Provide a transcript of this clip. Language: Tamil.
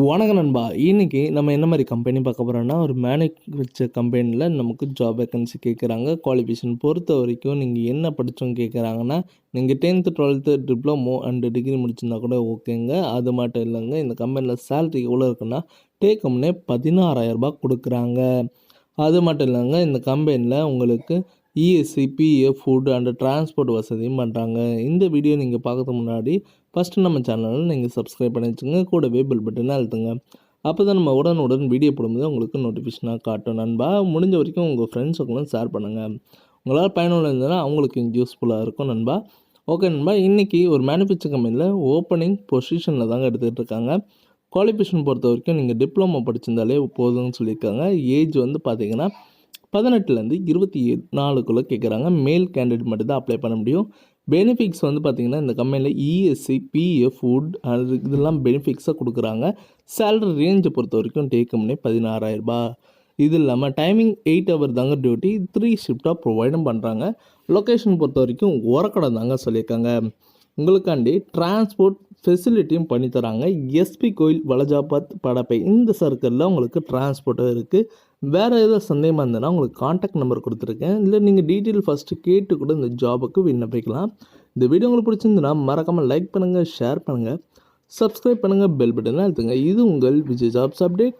வணக்கம் நண்பா. இன்னைக்கு நம்ம என்ன மாரி கம்பெனி பார்க்க போறோம்னா, ஒரு மேனுஃபேக்சர் கம்பெனில நமக்கு ஜாப் வேக்கன்சி கேட்குறாங்க. குவாலிஃபிகேஷன் பொறுத்தவரைக்கும் நீங்க என்ன படிச்சோன்னு கேட்குறாங்கன்னா, நீங்க 10த், 12த் டிப்ளமோ அண்ட் டிகிரி முடிச்சிருந்தா கூட ஓகேங்க. அது மட்டும் இல்லங்க. இந்த கம்பெனில சேலரி எவ்வளோ இருக்குன்னா, டேக் ஹோம்னே ரூ. 16,000 குடுக்குறாங்க. அது மட்டும் இல்லங்க. இந்த கம்பெனில உங்களுக்கு ESI, PF, food and transport வசதியும் பண்றாங்க. இந்த வீடியோ நீங்க பார்க்கறதுக்கு முன்னாடி ஃபஸ்ட்டு நம்ம சேனலை நீங்கள் சப்ஸ்கிரைப் பண்ணி வச்சுங்க. கூடவே பெல் பட்டனை அழுத்துங்க. அப்போ தான் நம்ம உடனுடன் வீடியோ போடும்போது உங்களுக்கு நோட்டிஃபிகேஷனாக காட்டும் நண்பா. முடிஞ்ச வரைக்கும் உங்கள் ஃப்ரெண்ட்ஸுங்களும் ஷேர் பண்ணுங்கள். உங்களால் பயனுள்ள இருந்ததுன்னா அவங்களுக்கு யூஸ்ஃபுல்லாக இருக்கும் நண்பா. ஓகே நண்பா, இன்றைக்கி ஒரு மேனுஃபேக்சர் கம்பெனியில் ஓப்பனிங் பொசிஷனில் தாங்க எடுத்துகிட்டு இருக்காங்க. குவாலிஃபிகேஷன் பொறுத்த வரைக்கும் நீங்கள் டிப்ளமோ படிச்சிருந்தாலே போதும்னு சொல்லியிருக்காங்க. ஏஜ் வந்து பார்த்தீங்கன்னா 18லேருந்து 24க்குள்ளே கேட்குறாங்க. மேல் கேண்டிடேட் மட்டும் தான் அப்ளை பண்ண முடியும். பெனிஃபிட்ஸ் வந்து பார்த்திங்கன்னா இந்த கம்பெனியில் இஎஸ்ஐ, பிஎஃப், ஃபுட் அது இதெல்லாம் பெனிஃபிட்ஸாக கொடுக்குறாங்க. சேலரி ரேஞ்சை பொறுத்த வரைக்கும் டேக் ஹோம்னே ரூ. 16,000. இது இல்லாமல் டைமிங் 8 ஹவர் தாங்க டியூட்டி. 3 ஷிஃப்டாக ப்ரொவைடும் பண்ணுறாங்க. லொக்கேஷன் பொறுத்த வரைக்கும் ஓரக்கடை தாங்க சொல்லியிருக்காங்க. உங்களுக்காண்டி டிரான்ஸ்போர்ட் ஃபெசிலிட்டியும் பண்ணித்தராங்க. எஸ்பி கோயில், வலஜாபாத், படப்பை இந்த சர்க்கிளில் உங்களுக்கு டிரான்ஸ்போர்ட்டும் இருக்குது. வேறு ஏதாவது சந்தேகமாக இருந்ததுன்னா உங்களுக்கு காண்டாக்ட் நம்பர் கொடுத்துருக்கேன். இல்லை நீங்கள் டீட்டெயில் ஃபஸ்ட்டு கேட்டு கூட இந்த ஜாபுக்கு விண்ணப்பிக்கலாம். இந்த வீடியோ உங்களுக்கு பிடிச்சிருந்துன்னா மறக்காமல் லைக் பண்ணுங்கள், ஷேர் பண்ணுங்கள், சப்ஸ்கிரைப் பண்ணுங்கள், பெல் பட்டனை அழுத்துங்க. இது உங்கள் விஜய் ஜாப்ஸ் அப்டேட்.